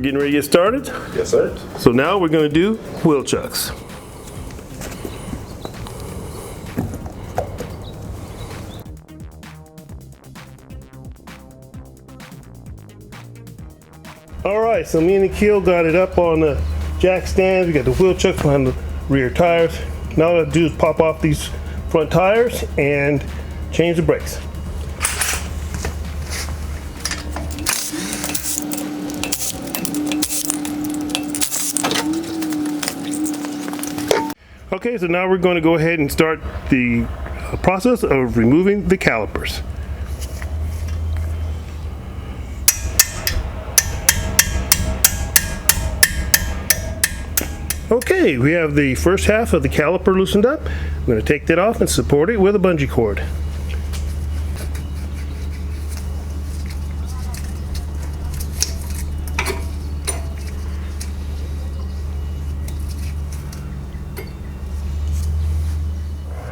getting ready to get started? Yes, sir. So now we're going to do wheel chucks. Alright, so me and Nikhil got it up on the jack stands. We got the wheel chucks behind the rear tires. Now what I do is pop off these front tires and change the brakes. Okay, so now we're going to go ahead and start the process of removing the calipers. Okay, we have the first half of the caliper loosened up. I'm going to take that off and support it with a bungee cord.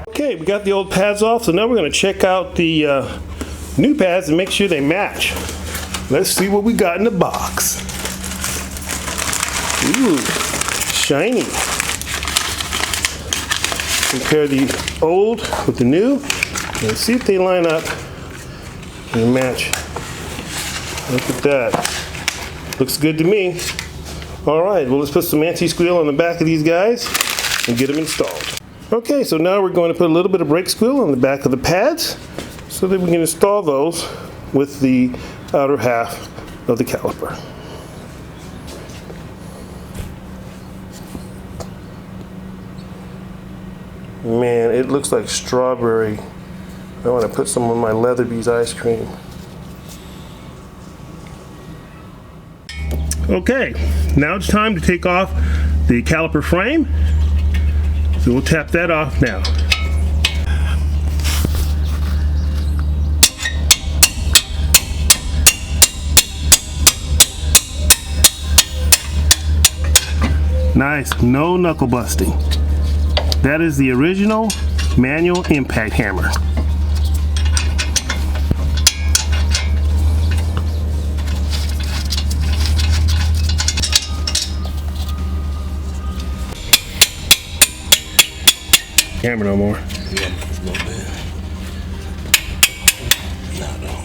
Okay, we got the old pads off, so now we're going to check out the new pads and make sure they match. Let's see what we got in the box. Ooh, shiny. Compare the old with the new and see if they line up and match. Look at that. Looks good to me. All right, well, let's put some anti-squeal on the back of these guys and get them installed. Okay, so now we're going to put a little bit of brake squeal on the back of the pads so that we can install those with the outer half of the caliper. Man, it looks like strawberry. I want to put some on my Leatherby's ice cream. Okay, now it's time to take off the caliper frame. So we'll tap that off now. Nice, no knuckle busting. That is the original manual impact hammer. Hammer no more. Yeah, a little bit. No.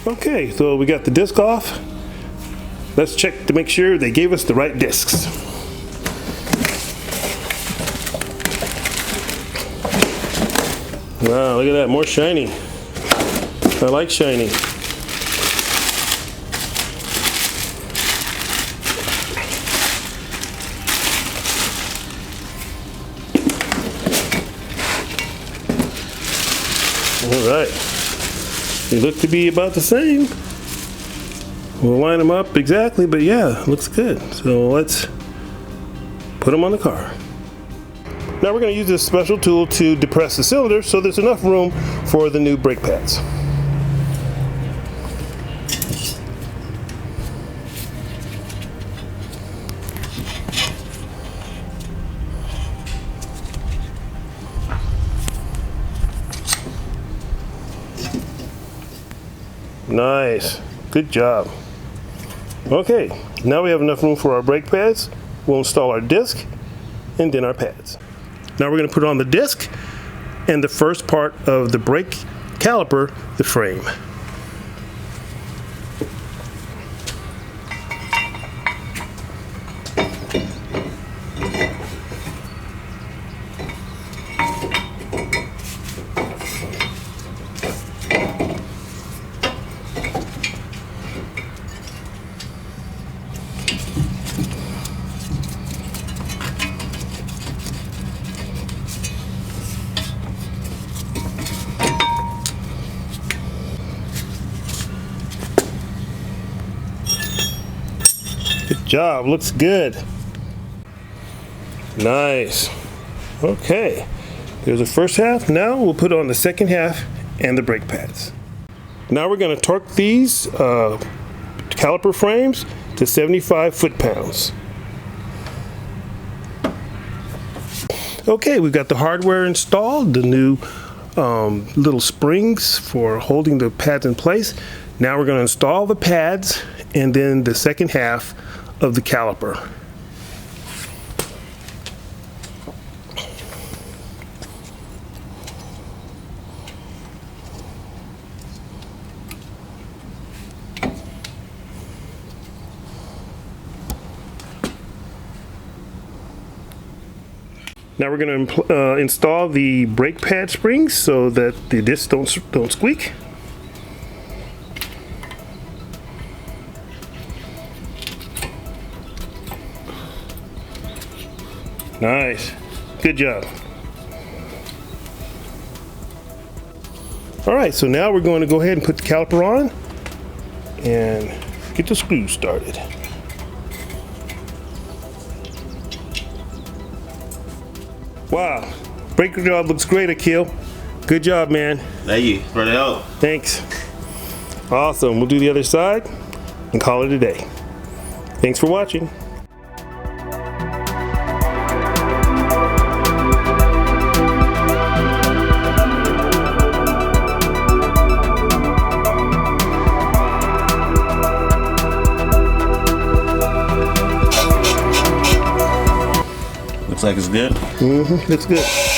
Okay, so we got the disc off. Let's check to make sure they gave us the right discs. Wow, look at that, more shiny. I like shiny. All right. They look to be about the same. We'll line them up exactly, but yeah, looks good. So let's put them on the car. Now we're going to use this special tool to depress the cylinder so there's enough room for the new brake pads. Nice, good job. Okay, now we have enough room for our brake pads. We'll install our disc and then our pads. Now we're going to put on the disc and the first part of the brake caliper, the frame. Good job, looks good. Nice. Okay, there's the first half. Now we'll put on the second half and the brake pads. Now we're going to torque these caliper frames to 75 foot-pounds. Okay, we've got the hardware installed, the new little springs for holding the pads in place. Now we're going to install the pads and then the second half of the caliper. Now we're going to install the brake pad springs so that the discs don't squeak. Nice. Good job. All right, so now we're going to go ahead and put the caliper on and get the screws started. Wow, brake job looks great, Akil. Good job, man. Thank you for the help. Thanks. Awesome. We'll do the other side and call it a day. Thanks for watching. Looks like it's good. It's good.